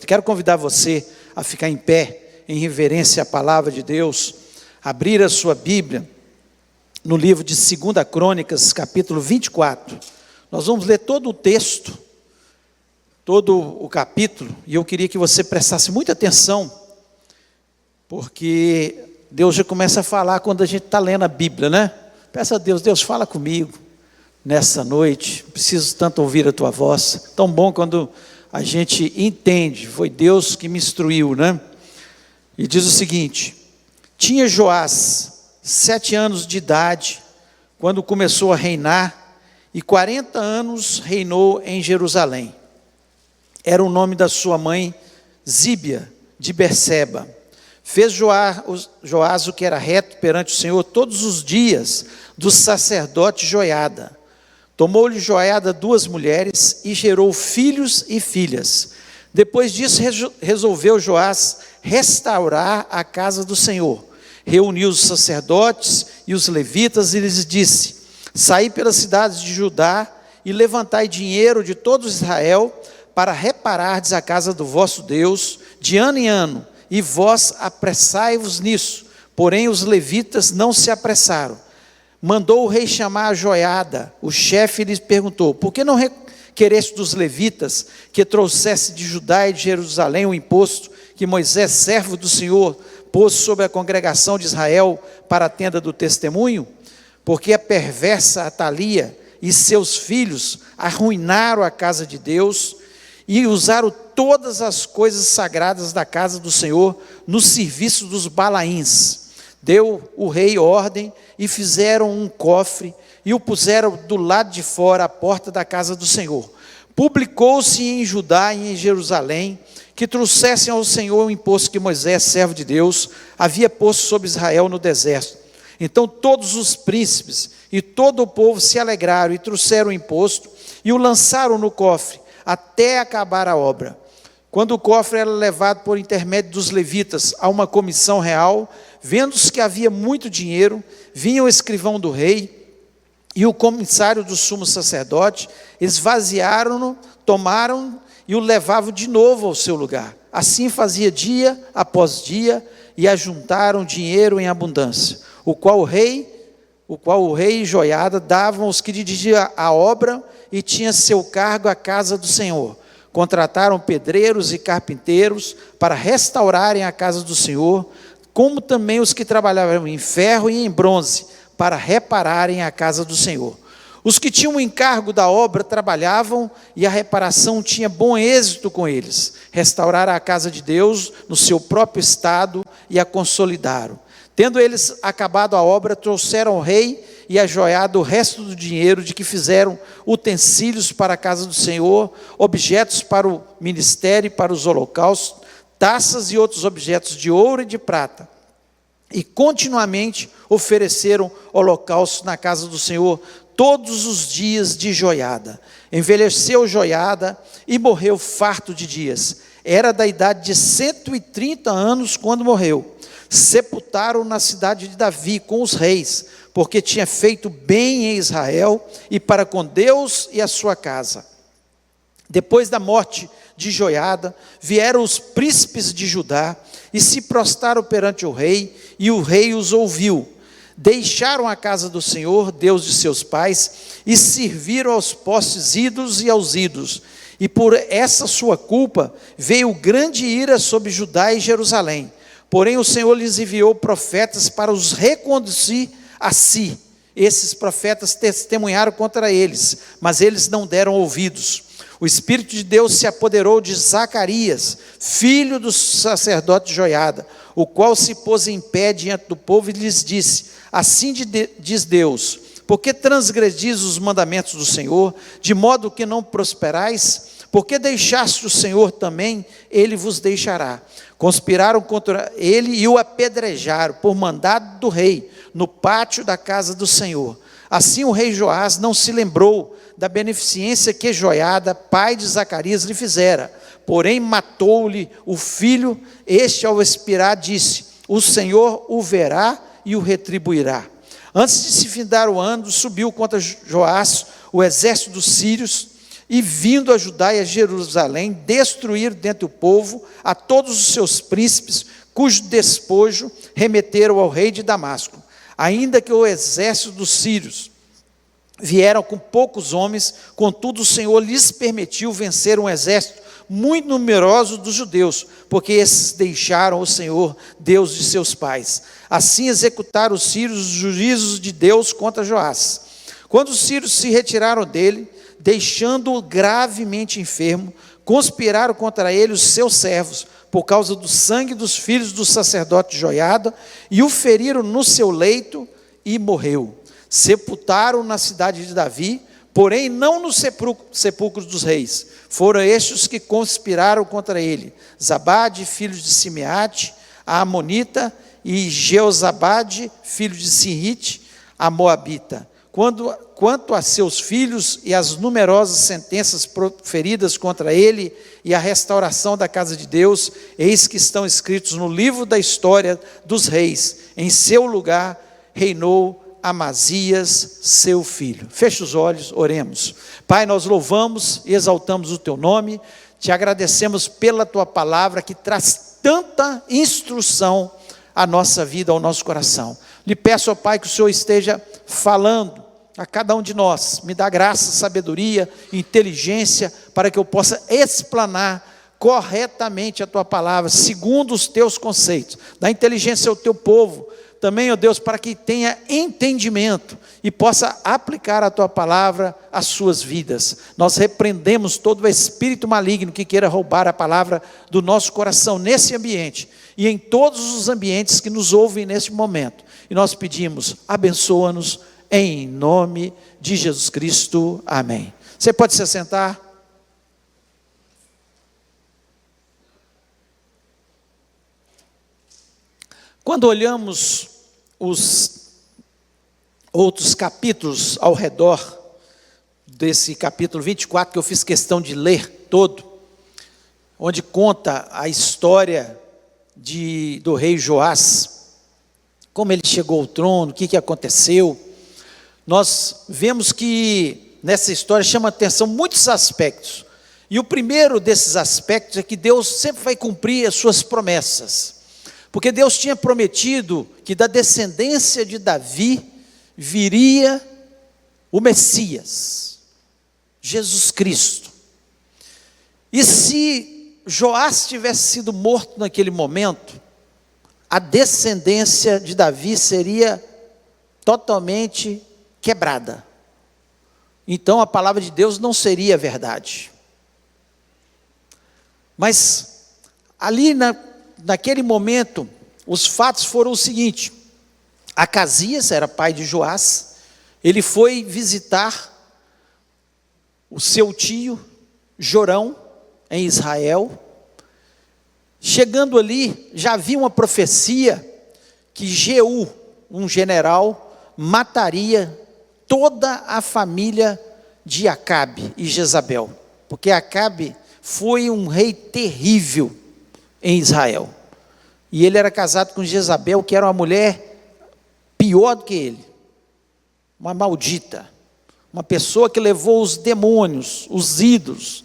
Quero convidar você a ficar em pé, em reverência à palavra de Deus, abrir a sua Bíblia no livro de 2 Crônicas, capítulo 24. Nós vamos ler todo o texto, todo o capítulo, e eu queria que você prestasse muita atenção, porque Deus já começa a falar quando a gente está lendo a Bíblia, né? Peça a Deus, Deus, fala comigo nessa noite, preciso tanto ouvir a tua voz. Tão bom quando a gente entende, foi Deus que me instruiu, né? E diz o seguinte: tinha Joás 7 anos de idade, quando começou a reinar, e 40 anos reinou em Jerusalém. Era o nome da sua mãe, Zíbia, de Berseba. Fez Joás o que era reto perante o Senhor todos os dias do sacerdote Joiada. Tomou-lhe Joiada 2 mulheres e gerou filhos e filhas. Depois disso resolveu Joás restaurar a casa do Senhor. Reuniu os sacerdotes e os levitas e lhes disse: saí pelas cidades de Judá e levantai dinheiro de todo Israel para reparardes a casa do vosso Deus de ano em ano, e vós apressai-vos nisso. Porém os levitas não se apressaram. Mandou o rei chamar a Joiada, o chefe, e lhes perguntou: por que não requereste dos levitas que trouxesse de Judá e de Jerusalém o imposto que Moisés, servo do Senhor, pôs sobre a congregação de Israel para a tenda do testemunho? Porque a perversa Atalia e seus filhos arruinaram a casa de Deus e usaram todas as coisas sagradas da casa do Senhor no serviço dos Balaíns. Deu o rei ordem e fizeram um cofre e o puseram do lado de fora à porta da casa do Senhor. Publicou-se em Judá e em Jerusalém que trouxessem ao Senhor o imposto que Moisés, servo de Deus, havia posto sobre Israel no deserto. Então todos os príncipes e todo o povo se alegraram e trouxeram o imposto e o lançaram no cofre até acabar a obra. Quando o cofre era levado por intermédio dos levitas a uma comissão real, vendo-se que havia muito dinheiro, vinha o escrivão do rei e o comissário do sumo sacerdote, eles vaziaram-no, tomaram e o levavam de novo ao seu lugar. Assim fazia dia após dia, e ajuntaram dinheiro em abundância, o qual o rei e Joiada davam aos que dirigiam a obra, e tinha seu cargo a casa do Senhor. Contrataram pedreiros e carpinteiros para restaurarem a casa do Senhor, como também os que trabalhavam em ferro e em bronze, para repararem a casa do Senhor. Os que tinham o encargo da obra trabalhavam, e a reparação tinha bom êxito com eles. Restauraram a casa de Deus no seu próprio estado e a consolidaram. Tendo eles acabado a obra, trouxeram ao rei e a Joiada o resto do dinheiro de que fizeram utensílios para a casa do Senhor, objetos para o ministério e para os holocaustos, taças e outros objetos de ouro e de prata. E continuamente ofereceram holocaustos na casa do Senhor todos os dias de Joiada. Envelheceu Joiada e morreu farto de dias. Era da idade de 130 anos quando morreu. Sepultaram na cidade de Davi com os reis, porque tinha feito bem em Israel e para com Deus e a sua casa. Depois da morte de Joiada, vieram os príncipes de Judá e se prostraram perante o rei, e o rei os ouviu. Deixaram a casa do Senhor, Deus de seus pais, e serviram aos postes ídolos e aos ídolos. E por essa sua culpa veio grande ira sobre Judá e Jerusalém. Porém o Senhor lhes enviou profetas para os reconduzir a si. Esses profetas testemunharam contra eles, mas eles não deram ouvidos. O Espírito de Deus se apoderou de Zacarias, filho do sacerdote Joiada, o qual se pôs em pé diante do povo e lhes disse: assim diz Deus, por que transgredis os mandamentos do Senhor, de modo que não prosperais? Porque deixaste o Senhor também, ele vos deixará. Conspiraram contra ele e o apedrejaram, por mandado do rei, no pátio da casa do Senhor. Assim o rei Joás não se lembrou da beneficência que Joiada, pai de Zacarias, lhe fizera. Porém matou-lhe o filho. Este, ao expirar, disse: o Senhor o verá e o retribuirá. Antes de se findar o ano, subiu contra Joás o exército dos sírios, e vindo a Judá e a Jerusalém, destruíram dentre o povo a todos os seus príncipes, cujo despojo remeteram ao rei de Damasco. Ainda que o exército dos sírios vieram com poucos homens, contudo o Senhor lhes permitiu vencer um exército muito numeroso dos judeus, porque esses deixaram o Senhor, Deus de seus pais. Assim executaram os sírios os juízos de Deus contra Joás. Quando os sírios se retiraram dele, deixando-o gravemente enfermo, conspiraram contra ele os seus servos, por causa do sangue dos filhos do sacerdote Joiada, e o feriram no seu leito, e morreu. Sepultaram na cidade de Davi, porém não nos sepulcros dos reis. Foram estes que conspiraram contra ele: Zabade, filho de Simeate, a Amonita, e Jeozabade, filho de Sinrite, a Moabita. Quanto a seus filhos e as numerosas sentenças proferidas contra ele e a restauração da casa de Deus, eis que estão escritos no livro da história dos reis. Em seu lugar reinou Amazias, seu filho. Feche os olhos, oremos. Pai, nós louvamos e exaltamos o teu nome, te agradecemos pela tua palavra que traz tanta instrução à nossa vida, ao nosso coração. Lhe peço, ó Pai, que o Senhor esteja falando a cada um de nós, me dá graça, sabedoria, inteligência, para que eu possa explanar corretamente a tua palavra, segundo os teus conceitos. Dá inteligência ao teu povo, também, ó Deus, para que tenha entendimento e possa aplicar a tua palavra às suas vidas. Nós repreendemos todo o espírito maligno que queira roubar a palavra do nosso coração nesse ambiente e em todos os ambientes que nos ouvem neste momento. E nós pedimos, abençoa-nos em nome de Jesus Cristo. Amém. Você pode se assentar? Quando olhamos os outros capítulos ao redor desse capítulo 24, que eu fiz questão de ler todo, onde conta a história do rei Joás, como ele chegou ao trono, o que aconteceu, nós vemos que nessa história chama a atenção muitos aspectos, e o primeiro desses aspectos é que Deus sempre vai cumprir as suas promessas. Porque Deus tinha prometido que da descendência de Davi viria o Messias, Jesus Cristo. E se Joás tivesse sido morto naquele momento, a descendência de Davi seria totalmente quebrada. Então a palavra de Deus não seria verdade. Mas ali naquele momento, os fatos foram o seguinte: Acasias era pai de Joás, ele foi visitar o seu tio Jorão em Israel. Chegando ali, já havia uma profecia que Jeú, um general, mataria toda a família de Acabe e Jezabel, porque Acabe foi um rei terrível em Israel, e ele era casado com Jezabel, que era uma mulher pior do que ele, uma maldita, uma pessoa que levou os demônios, os ídolos,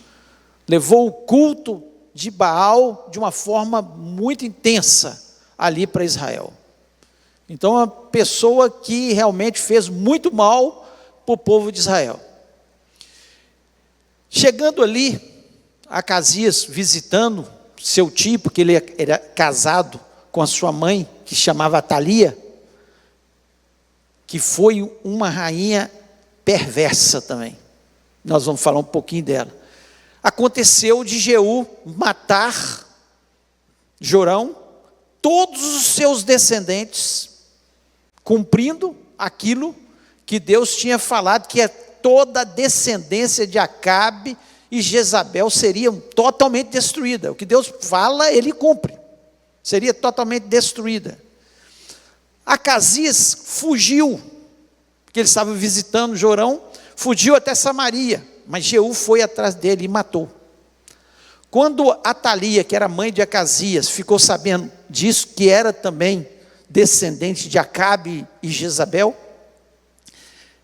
levou o culto de Baal de uma forma muito intensa ali para Israel. Então, uma pessoa que realmente fez muito mal para o povo de Israel. Chegando ali, Acasias visitando seu tio, porque ele era casado com a sua mãe, que chamava Atalia, que foi uma rainha perversa também. Nós vamos falar um pouquinho dela. Aconteceu de Jeú matar Jorão, todos os seus descendentes, cumprindo aquilo que Deus tinha falado, que toda a descendência de Acabe e Jezabel seria totalmente destruída. O que Deus fala, ele cumpre. Seria totalmente destruída. Acasias fugiu, porque ele estava visitando Jorão, fugiu até Samaria, mas Jeú foi atrás dele e matou. Quando Atalia, que era mãe de Acasias, ficou sabendo disso, que era também descendente de Acabe e Jezabel,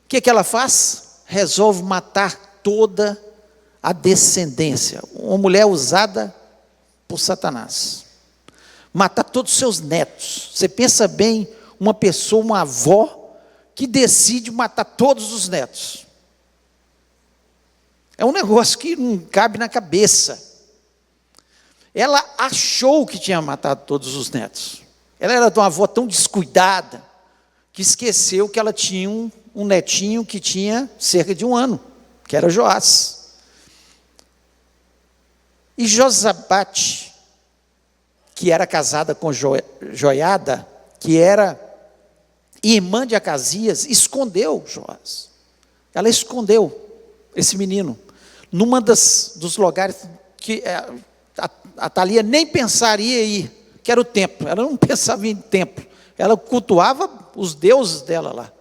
o que ela faz? Resolve matar toda a descendência, uma mulher usada por Satanás. Matar todos os seus netos. Você pensa bem, uma pessoa, uma avó, que decide matar todos os netos. É um negócio que não cabe na cabeça. Ela achou que tinha matado todos os netos. Ela era de uma avó tão descuidada, que esqueceu que ela tinha um netinho que tinha cerca de 1 ano, que era Joás. E Josabate, que era casada com Joiada, que era irmã de Acasias, escondeu Joás. Ela escondeu esse menino numa dos lugares que a Atalia nem pensaria em ir, que era o templo. Ela não pensava em templo, ela cultuava os deuses dela lá.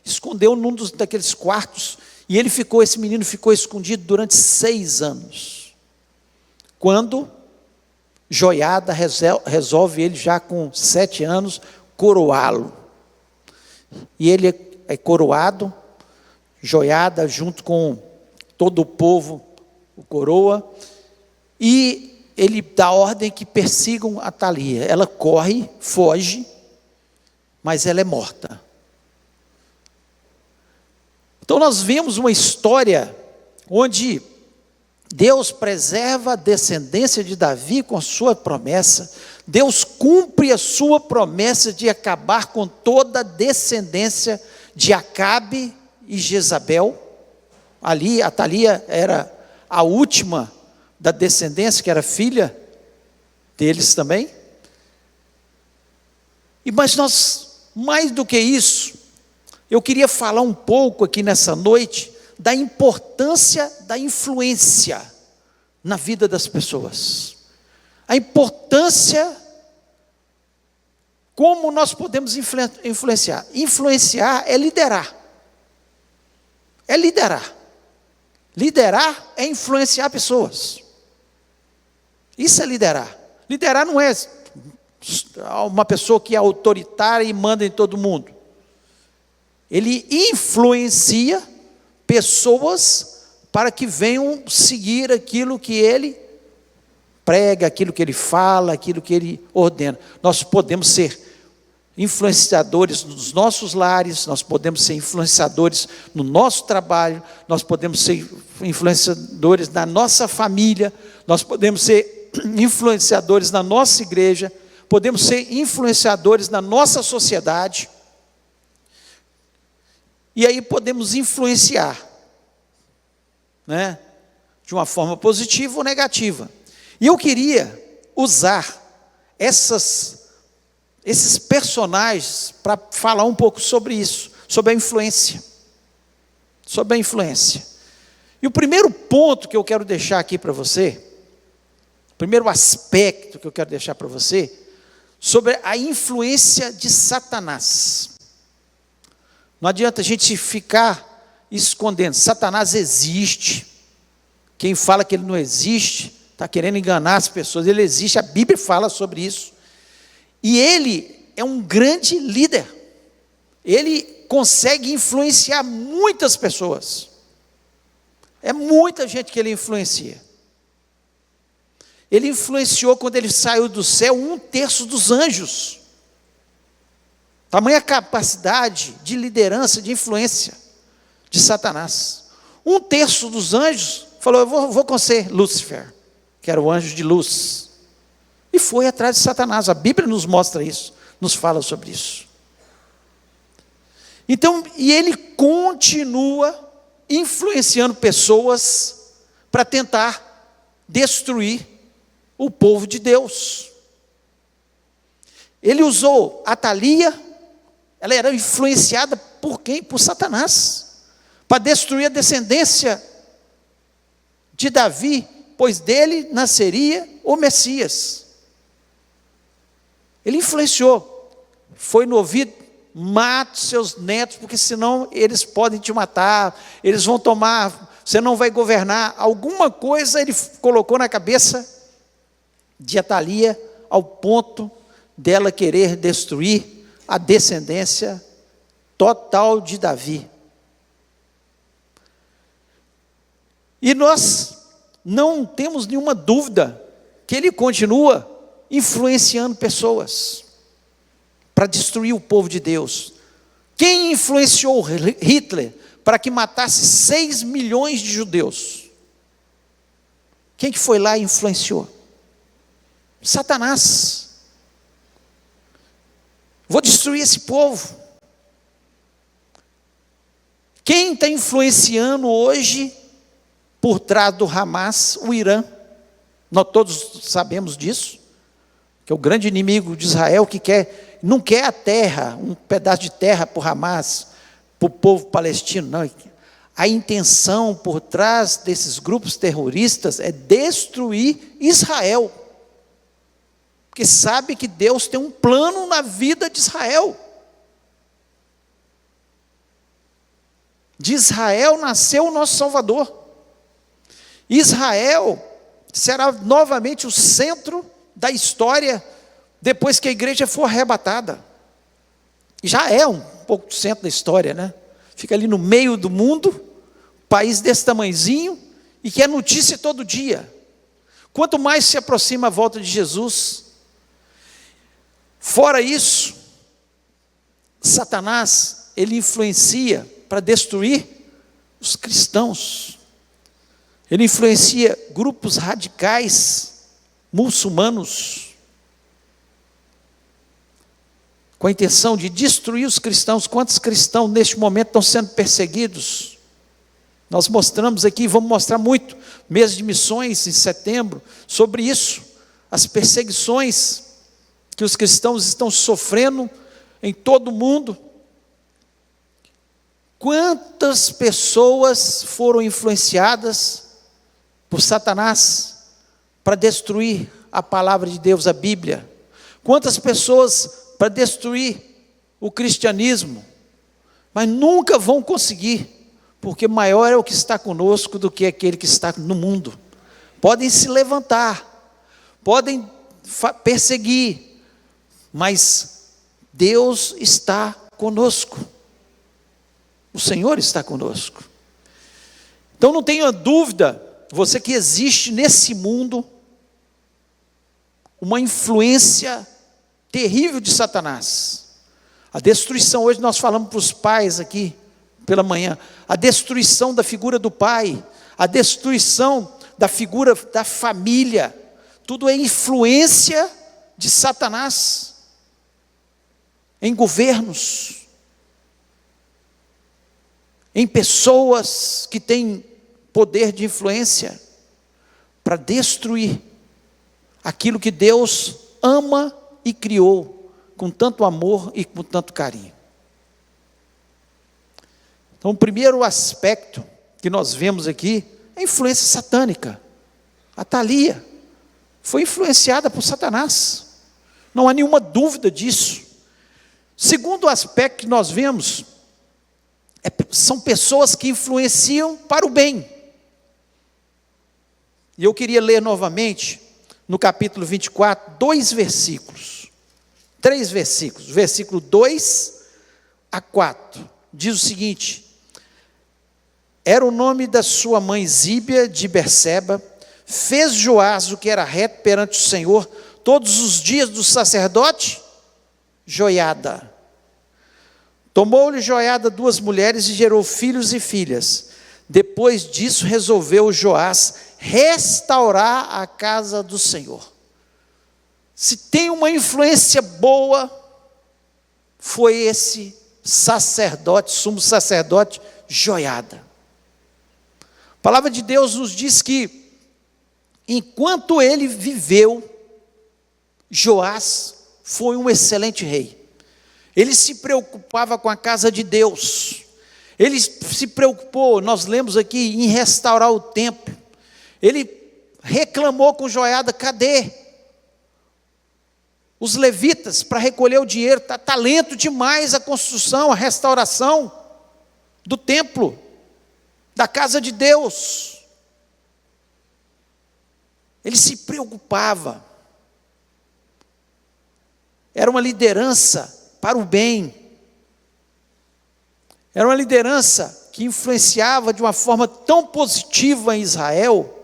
Escondeu num daqueles quartos, e esse menino ficou escondido durante 6 anos. Quando Joiada resolve, ele já com 7 anos, coroá-lo. E ele é coroado, Joiada junto com todo o povo o coroa, e ele dá ordem que persigam Atalia. Ela corre, foge, mas ela é morta. Então nós vemos uma história onde Deus preserva a descendência de Davi com a sua promessa. Deus cumpre a sua promessa de acabar com toda a descendência de Acabe e Jezabel. Ali, Atalia era a última da descendência, que era filha deles também. Mas nós, mais do que isso, eu queria falar um pouco aqui nessa noite da importância da influência na vida das pessoas. A importância, como nós podemos influenciar. Influenciar é liderar. É liderar. Liderar é influenciar pessoas. Isso é liderar. Liderar não é uma pessoa que é autoritária e manda em todo mundo. Ele influencia pessoas para que venham seguir aquilo que ele prega, aquilo que ele fala, aquilo que ele ordena. Nós podemos ser influenciadores nos nossos lares, nós podemos ser influenciadores no nosso trabalho, nós podemos ser influenciadores na nossa família, nós podemos ser influenciadores na nossa igreja, podemos ser influenciadores na nossa sociedade. E aí podemos influenciar, né, de uma forma positiva ou negativa. E eu queria usar esses personagens para falar um pouco sobre isso, sobre a influência. Sobre a influência. E o primeiro ponto que eu quero deixar aqui para você, o primeiro aspecto que eu quero deixar para você, sobre a influência de Satanás. Não adianta a gente ficar escondendo. Satanás existe. Quem fala que ele não existe, está querendo enganar as pessoas. Ele existe, a Bíblia fala sobre isso. E ele é um grande líder. Ele consegue influenciar muitas pessoas. É muita gente que ele influencia. Ele influenciou, quando ele saiu do céu, 1/3 dos anjos. Tamanha capacidade de liderança, de influência de Satanás. 1/3 dos anjos falou: eu vou com você, Lúcifer, que era o anjo de luz. E foi atrás de Satanás. A Bíblia nos mostra isso, nos fala sobre isso. Então, e ele continua influenciando pessoas para tentar destruir o povo de Deus. Ele usou Atalia. Ela era influenciada por quem? Por Satanás, para destruir a descendência de Davi, pois dele nasceria o Messias. Ele influenciou, foi no ouvido: mate seus netos, porque senão eles podem te matar, eles vão tomar, você não vai governar. Alguma coisa ele colocou na cabeça de Atalia, ao ponto dela querer destruir a descendência total de Davi. E nós não temos nenhuma dúvida que ele continua influenciando pessoas para destruir o povo de Deus. Quem influenciou Hitler para que matasse 6 milhões de judeus? Quem que foi lá e influenciou? Satanás. Vou destruir esse povo. Quem está influenciando hoje por trás do Hamas? O Irã. Nós todos sabemos disso, que é o grande inimigo de Israel, que não quer a terra, um pedaço de terra para o Hamas, para o povo palestino, não. A intenção por trás desses grupos terroristas é destruir Israel, porque sabe que Deus tem um plano na vida de Israel. De Israel nasceu o nosso Salvador. Israel será novamente o centro da história depois que a igreja for arrebatada. Já é um pouco o centro da história, né? Fica ali no meio do mundo, país desse tamanhozinho, e que é notícia todo dia. Quanto mais se aproxima a volta de Jesus, fora isso, Satanás, ele influencia para destruir os cristãos. Ele influencia grupos radicais, muçulmanos, com a intenção de destruir os cristãos. Quantos cristãos neste momento estão sendo perseguidos? Nós mostramos aqui, vamos mostrar muito, mês de missões em setembro, sobre isso, as perseguições que os cristãos estão sofrendo em todo o mundo. Quantas pessoas foram influenciadas por Satanás para destruir a palavra de Deus, a Bíblia? Quantas pessoas para destruir o cristianismo? Mas nunca vão conseguir, porque maior é o que está conosco do que aquele que está no mundo. Podem se levantar, podem perseguir, mas Deus está conosco. O Senhor está conosco. Então não tenha dúvida, você, que existe nesse mundo uma influência terrível de Satanás. A destruição, hoje nós falamos para os pais aqui pela manhã, a destruição da figura do pai, a destruição da figura da família, tudo é influência de Satanás em governos, em pessoas que têm poder de influência para destruir aquilo que Deus ama e criou com tanto amor e com tanto carinho. Então, o primeiro aspecto que nós vemos aqui é a influência satânica. A Thalia foi influenciada por Satanás, não há nenhuma dúvida disso. Segundo aspecto que nós vemos, são pessoas que influenciam para o bem. E eu queria ler novamente, no capítulo 24, 3 versículos, versículo 2 a 4, diz o seguinte: era o nome da sua mãe Zíbia de Berseba, fez Joás o que era reto perante o Senhor, todos os dias do sacerdote Joiada. Tomou-lhe Joiada 2 mulheres e gerou filhos e filhas. Depois disso resolveu Joás restaurar a casa do Senhor. Se tem uma influência boa, foi esse sacerdote, sumo sacerdote Joiada. A palavra de Deus nos diz que, enquanto ele viveu, Joás foi um excelente rei. Ele se preocupava com a casa de Deus. Ele se preocupou, nós lemos aqui, em restaurar o templo. Ele reclamou com Joiada: cadê os levitas para recolher o dinheiro? Está lento demais a construção, a restauração do templo, da casa de Deus. Ele se preocupava. Era uma liderança para o bem. Era uma liderança que influenciava de uma forma tão positiva em Israel,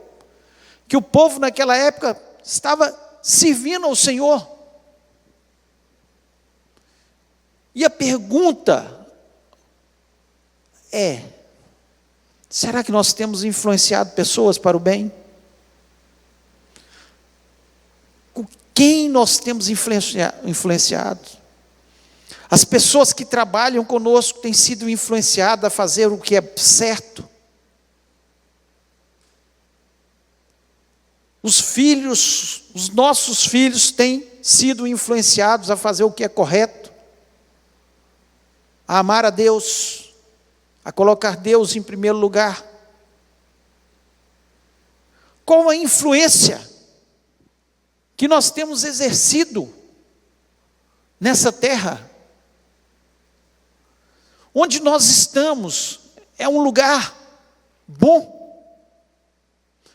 que o povo naquela época estava servindo ao Senhor. E a pergunta é: será que nós temos influenciado pessoas para o bem? Com quem nós temos influenciado? As pessoas que trabalham conosco têm sido influenciadas a fazer o que é certo? Os filhos, os nossos filhos têm sido influenciados a fazer o que é correto? A amar a Deus, a colocar Deus em primeiro lugar? Qual a influência que nós temos exercido nessa terra? Onde nós estamos é um lugar bom,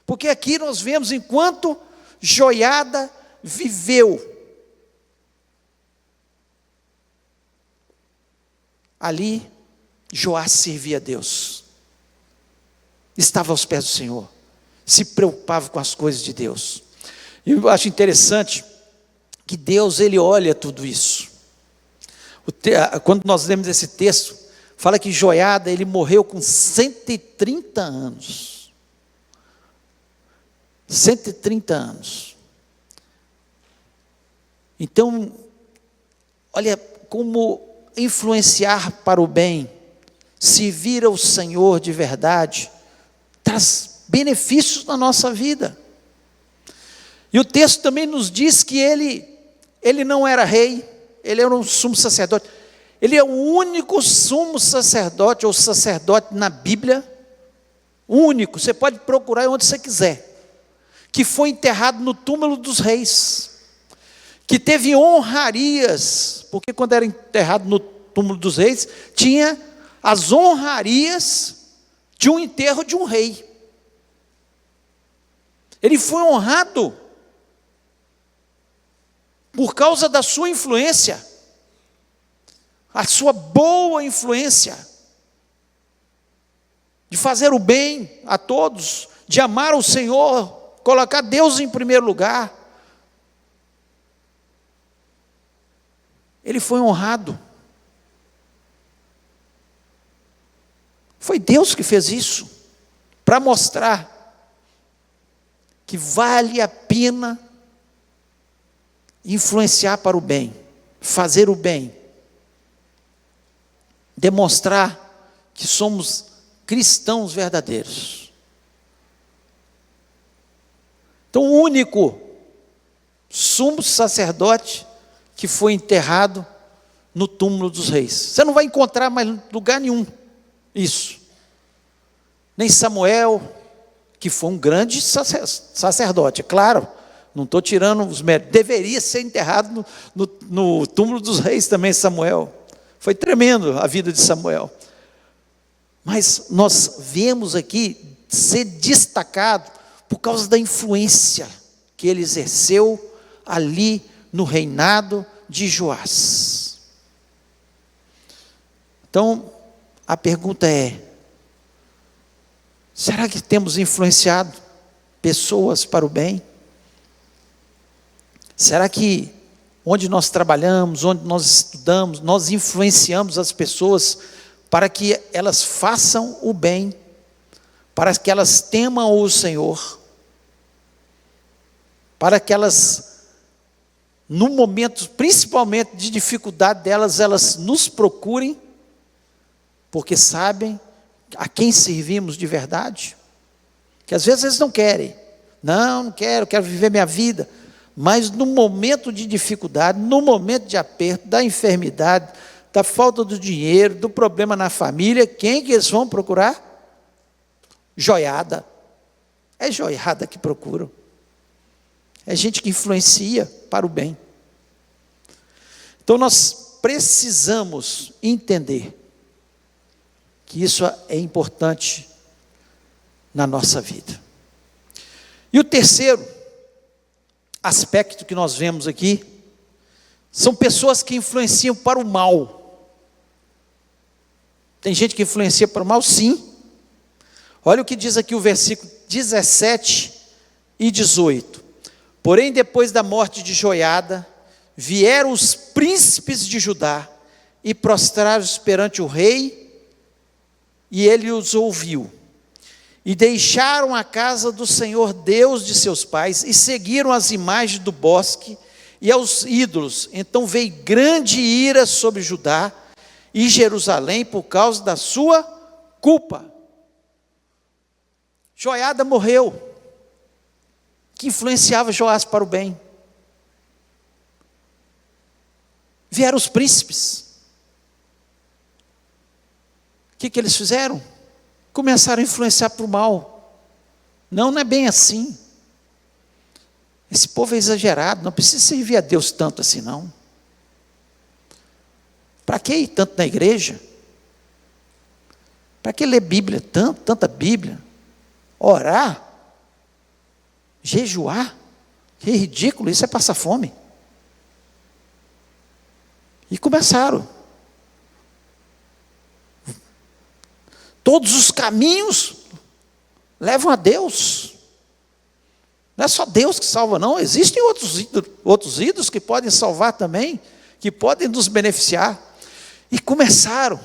porque aqui nós vemos enquanto Joiada viveu, ali Joás servia a Deus, estava aos pés do Senhor, se preocupava com as coisas de Deus. E eu acho interessante que Deus, Ele olha tudo isso. Quando nós lemos esse texto, fala que Joiada, ele morreu com 130 anos. 130 anos. Então, olha como influenciar para o bem, servir ao Senhor de verdade, traz benefícios na nossa vida. E o texto também nos diz que ele não era rei, ele era um sumo sacerdote. Ele é o único sumo sacerdote ou sacerdote na Bíblia, único, você pode procurar onde você quiser, que foi enterrado no túmulo dos reis, que teve honrarias, porque quando era enterrado no túmulo dos reis, tinha as honrarias de um enterro de um rei. Ele foi honrado por causa da sua influência, a sua boa influência, de fazer o bem a todos, de amar o Senhor, colocar Deus em primeiro lugar. Ele foi honrado. Foi Deus que fez isso, para mostrar que vale a pena influenciar para o bem, fazer o bem, demonstrar que somos cristãos verdadeiros. Então, o único sumo sacerdote que foi enterrado no túmulo dos reis. Você não vai encontrar mais em lugar nenhum isso. Nem Samuel, que foi um grande sacerdote, é claro, não estou tirando os méritos, deveria ser enterrado no túmulo dos reis também, Samuel. Foi tremendo a vida de Samuel. Mas nós vemos aqui ser destacado por causa da influência que ele exerceu ali no reinado de Joás. Então, a pergunta é: será que temos influenciado pessoas para o bem? Será que onde nós trabalhamos, onde nós estudamos, nós influenciamos as pessoas para que elas façam o bem, para que elas temam o Senhor, para que elas, no momento principalmente de dificuldade delas, elas nos procurem, porque sabem a quem servimos de verdade? Que às vezes eles não querem, não quero viver minha vida, mas no momento de dificuldade, no momento de aperto, da enfermidade, da falta do dinheiro, do problema na família, quem que eles vão procurar? Joiada. É joiada que procuram. É gente que influencia para o bem. Então nós precisamos entender que isso é importante na nossa vida. E o terceiro aspecto que nós vemos aqui são pessoas que influenciam para o mal. Tem gente que influencia para o mal? Sim. Olha o que diz aqui o versículo 17 e 18. Porém, depois da morte de Joiada, vieram os príncipes de Judá e prostraram-se perante o rei, e ele os ouviu. E deixaram a casa do Senhor Deus de seus pais, e seguiram as imagens do bosque e aos ídolos. Então veio grande ira sobre Judá e Jerusalém por causa da sua culpa. Joiada morreu, que influenciava Joás para o bem. Vieram os príncipes. O que eles fizeram? Começaram a influenciar para o mal. Não é bem assim. Esse povo é exagerado, não precisa servir a Deus tanto assim não. Para que ir tanto na igreja? Para que ler Bíblia, tanta Bíblia? Orar? Jejuar? Que ridículo, isso é passar fome. E começaram. Todos os caminhos levam a Deus. Não é só Deus que salva, não. Existem outros ídolos que podem salvar também, que podem nos beneficiar. E começaram.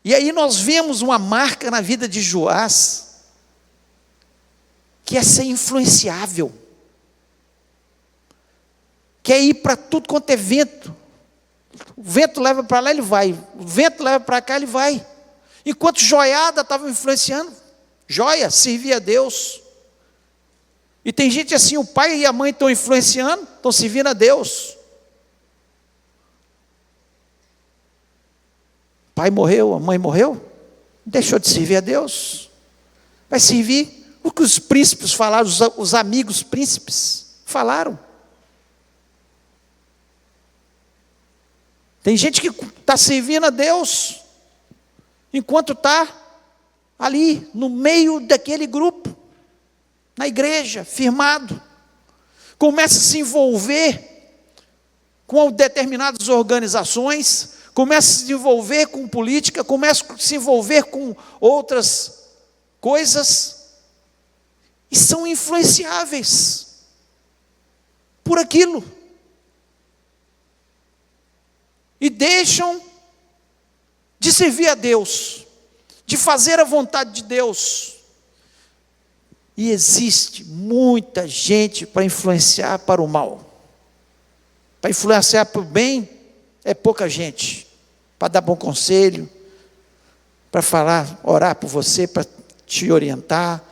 E aí nós vemos uma marca na vida de Joás, que é ser influenciável. Quer ir para tudo quanto é vento. O vento leva para lá, ele vai. O vento leva para cá, ele vai. Enquanto Joiada estava influenciando, Joia servia a Deus. E tem gente assim, o pai e a mãe estão influenciando, estão servindo a Deus. O pai morreu, a mãe morreu, deixou de servir a Deus. Vai servir o que os príncipes falaram, os amigos príncipes falaram. Tem gente que está servindo a Deus, enquanto está ali, no meio daquele grupo, na igreja, firmado. Começa a se envolver com determinadas organizações, começa a se envolver com política, começa a se envolver com outras coisas, e são influenciáveis por aquilo. E deixam de servir a Deus, de fazer a vontade de Deus. E existe muita gente para influenciar para o mal. Para influenciar para o bem, é pouca gente. Para dar bom conselho, para falar, orar por você, para te orientar,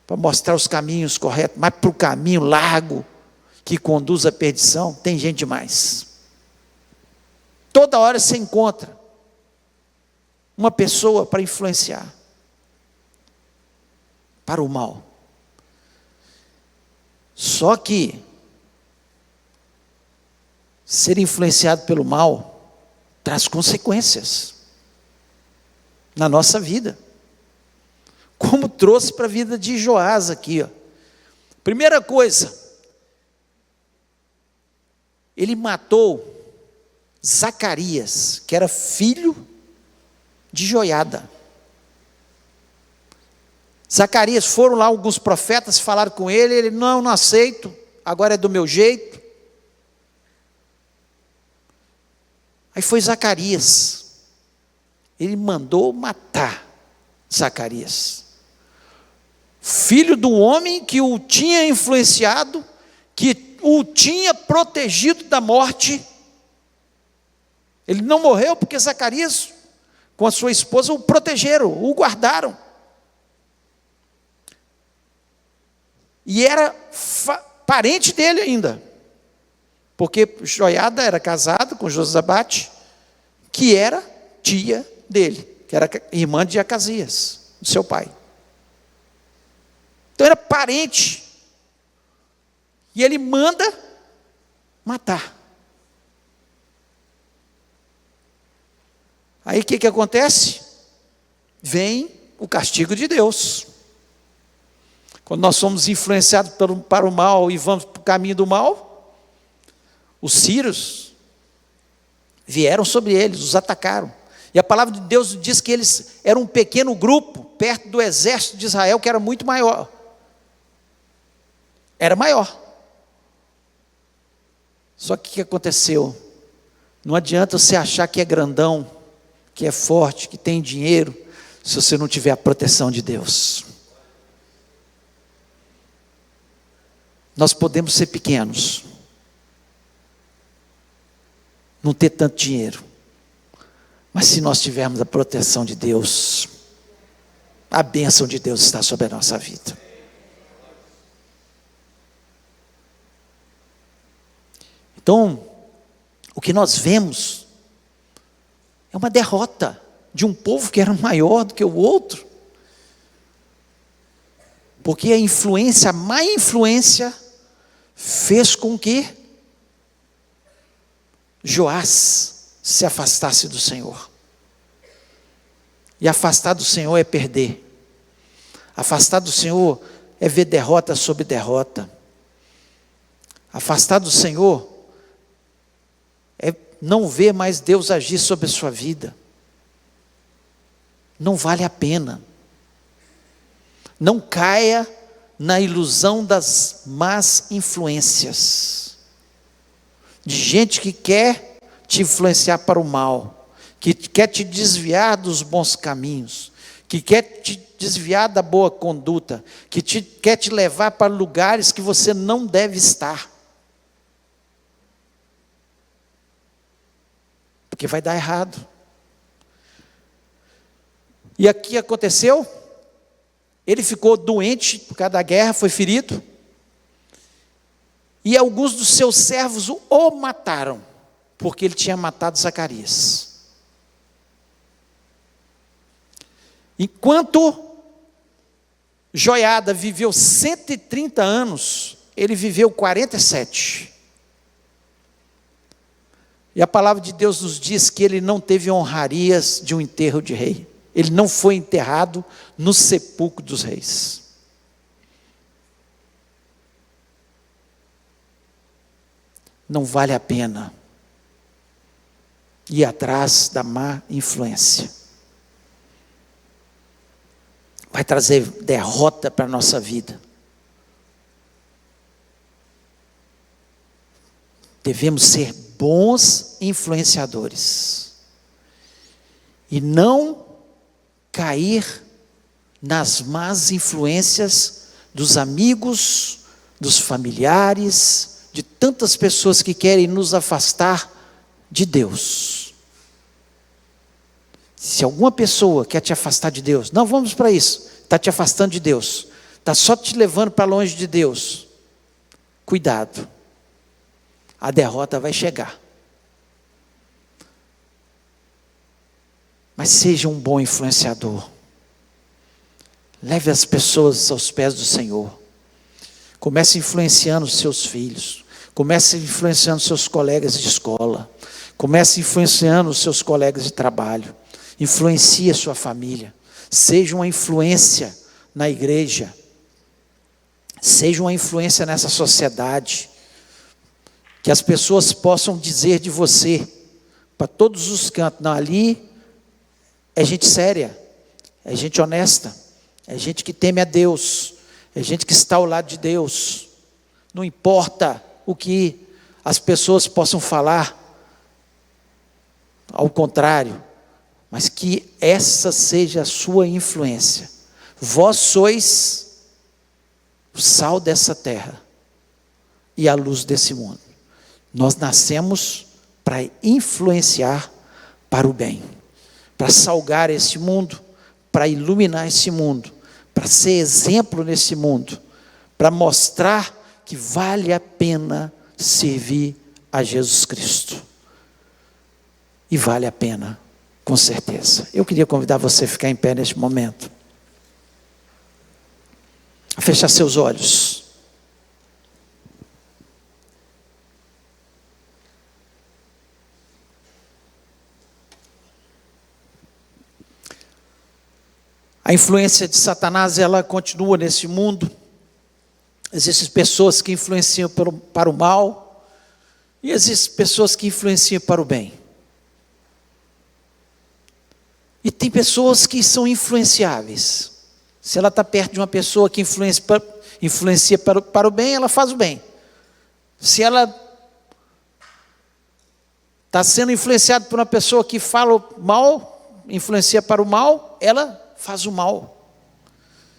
para mostrar os caminhos corretos, mas para o caminho largo, que conduz à perdição, tem gente demais. Toda hora você encontra uma pessoa para influenciar para o mal. Só que ser influenciado pelo mal traz consequências na nossa vida, como trouxe para a vida de Joás aqui, ó. Primeira coisa, ele matou Zacarias, que era filho de Joiada. Zacarias, foram lá alguns profetas, falaram com ele, não aceito, agora é do meu jeito. Aí foi Zacarias, ele mandou matar Zacarias, filho do homem que o tinha influenciado, que o tinha protegido da morte. Ele não morreu porque Zacarias, com a sua esposa, o protegeram, o guardaram. E era parente dele ainda, porque Joiada era casado com Josabate, que era tia dele, que era irmã de Acasias, do seu pai. Então era parente. E ele manda matar. Aí o que acontece? Vem o castigo de Deus. Quando nós somos influenciados para o mal e vamos para o caminho do mal, os sírios vieram sobre eles, os atacaram. E a palavra de Deus diz que eles eram um pequeno grupo, perto do exército de Israel, que era muito maior. Era maior. Só que o que aconteceu? Não adianta você achar que é grandão, que é forte, que tem dinheiro, se você não tiver a proteção de Deus. Nós podemos ser pequenos, não ter tanto dinheiro, mas se nós tivermos a proteção de Deus, a bênção de Deus está sobre a nossa vida. Então, o que nós vemos é uma derrota de um povo que era maior do que o outro, porque a influência, a má influência, fez com que Joás se afastasse do Senhor. E afastar do Senhor é perder. Afastar do Senhor é ver derrota sobre derrota. Afastar do Senhor é não ver mais Deus agir sobre a sua vida. Não vale a pena. Não caia na ilusão das más influências, de gente que quer te influenciar para o mal, que quer te desviar dos bons caminhos, que quer te desviar da boa conduta, que quer te levar para lugares que você não deve estar, porque vai dar errado. E aqui aconteceu, ele ficou doente por causa da guerra, foi ferido, e alguns dos seus servos o mataram, porque ele tinha matado Zacarias. Enquanto Joiada viveu 130 anos, ele viveu 47. E a palavra de Deus nos diz que ele não teve honrarias de um enterro de rei. Ele não foi enterrado no sepulcro dos reis. Não vale a pena ir atrás da má influência. Vai trazer derrota para a nossa vida. Devemos ser bons influenciadores e não cair nas más influências dos amigos, dos familiares, de tantas pessoas que querem nos afastar de Deus. Se alguma pessoa quer te afastar de Deus, não vamos para isso, está te afastando de Deus, está só te levando para longe de Deus, cuidado, a derrota vai chegar. Mas seja um bom influenciador. Leve as pessoas aos pés do Senhor. Comece influenciando os seus filhos. Comece influenciando seus colegas de escola. Comece influenciando os seus colegas de trabalho. Influencie a sua família. Seja uma influência na igreja. Seja uma influência nessa sociedade. Que as pessoas possam dizer de você, para todos os cantos, não, ali é gente séria, é gente honesta, é gente que teme a Deus, é gente que está ao lado de Deus. Não importa o que as pessoas possam falar, ao contrário, mas que essa seja a sua influência. Vós sois o sal dessa terra e a luz desse mundo. Nós nascemos para influenciar para o bem, para salgar esse mundo, para iluminar esse mundo, para ser exemplo nesse mundo, para mostrar que vale a pena servir a Jesus Cristo. E vale a pena, com certeza. Eu queria convidar você a ficar em pé neste momento, a fechar seus olhos. A influência de Satanás, ela continua nesse mundo. Existem pessoas que influenciam para o mal, e existem pessoas que influenciam para o bem. tem pessoas que são influenciáveis. Se ela está perto de uma pessoa que influencia para o bem, ela faz o bem. Se ela está sendo influenciada por uma pessoa que fala o mal, influencia para o mal, ela faz o mal.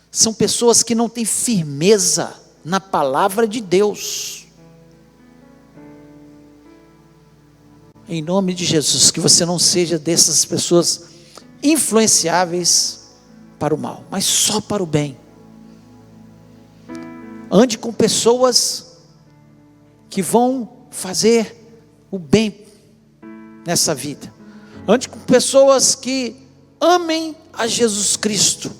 São pessoas que não têm firmeza na palavra de Deus. Em nome de Jesus, que você não seja dessas pessoas influenciáveis para o mal, mas só para o bem. Ande com pessoas que vão fazer o bem nessa vida. Ande com pessoas que amem a Jesus Cristo.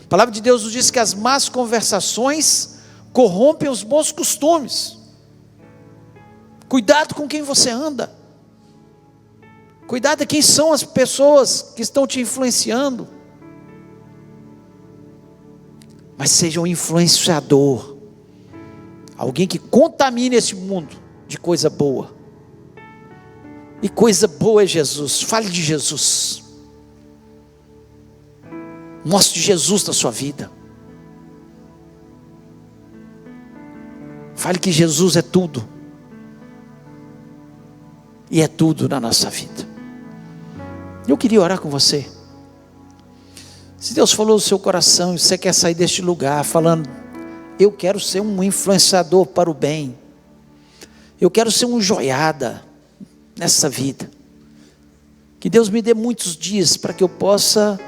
A palavra de Deus nos diz que as más conversações corrompem os bons costumes. Cuidado com quem você anda. Cuidado de quem são as pessoas que estão te influenciando. Mas seja um influenciador. Alguém que contamine esse mundo de coisa boa. E coisa boa é Jesus. Fale de Jesus. Mostre Jesus na sua vida. Fale que Jesus é tudo. E é tudo na nossa vida. Eu queria orar com você. Se Deus falou no seu coração e você quer sair deste lugar falando: eu quero ser um influenciador para o bem. Eu quero ser um joiada nessa vida. Que Deus me dê muitos dias para que eu possa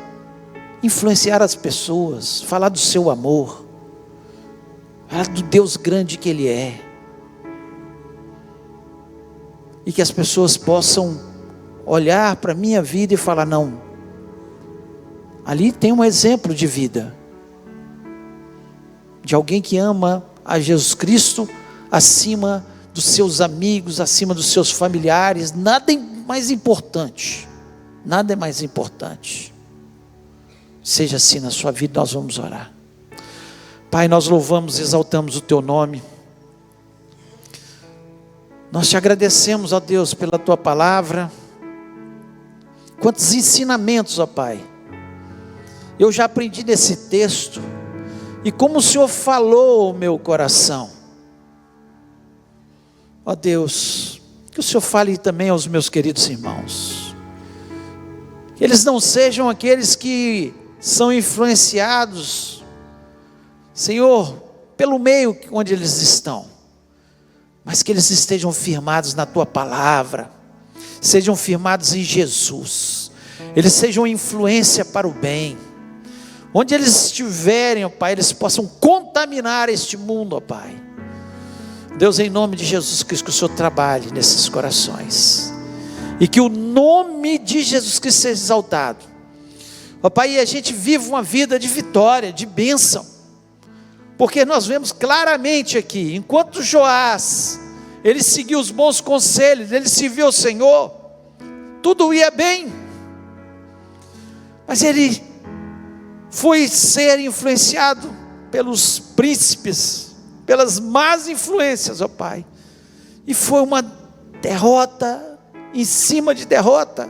influenciar as pessoas, falar do seu amor, falar do Deus grande que Ele é. E que as pessoas possam olhar para a minha vida e falar: não, ali tem um exemplo de vida, de alguém que ama a Jesus Cristo acima dos seus amigos, acima dos seus familiares. Nada é mais importante, nada é mais importante. Seja assim na sua vida. Nós vamos orar. Pai, nós louvamos e exaltamos o Teu nome. Nós te agradecemos, ó Deus, pela Tua palavra. Quantos ensinamentos, ó Pai, eu já aprendi nesse texto, e como o Senhor falou ao meu coração. Ó Deus, que o Senhor fale também aos meus queridos irmãos, que eles não sejam aqueles que são influenciados, Senhor, pelo meio onde eles estão, mas que eles estejam firmados na Tua palavra, sejam firmados em Jesus, eles sejam influência para o bem. Onde eles estiverem, ó Pai, eles possam contaminar este mundo, ó Pai. Deus, em nome de Jesus Cristo, que o Senhor trabalhe nesses corações, e que o nome de Jesus Cristo seja exaltado, ó Pai, e a gente viva uma vida de vitória, de bênção, porque nós vemos claramente aqui, enquanto Joás, ele seguiu os bons conselhos, ele serviu ao Senhor, tudo ia bem, mas ele foi ser influenciado pelos príncipes, pelas más influências, ó Pai, e foi uma derrota em cima de derrota.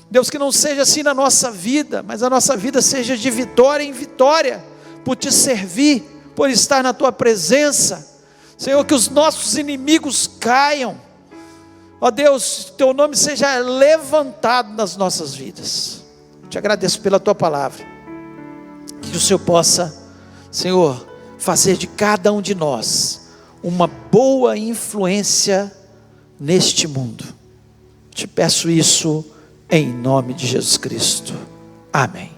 Deus, que não seja assim na nossa vida, mas a nossa vida seja de vitória em vitória, por Te servir, por estar na Tua presença, Senhor, que os nossos inimigos caiam, ó Deus, Teu nome seja levantado nas nossas vidas. Te agradeço pela Tua palavra, que o Senhor possa, Senhor, fazer de cada um de nós uma boa influência neste mundo. Te peço isso em nome de Jesus Cristo. Amém.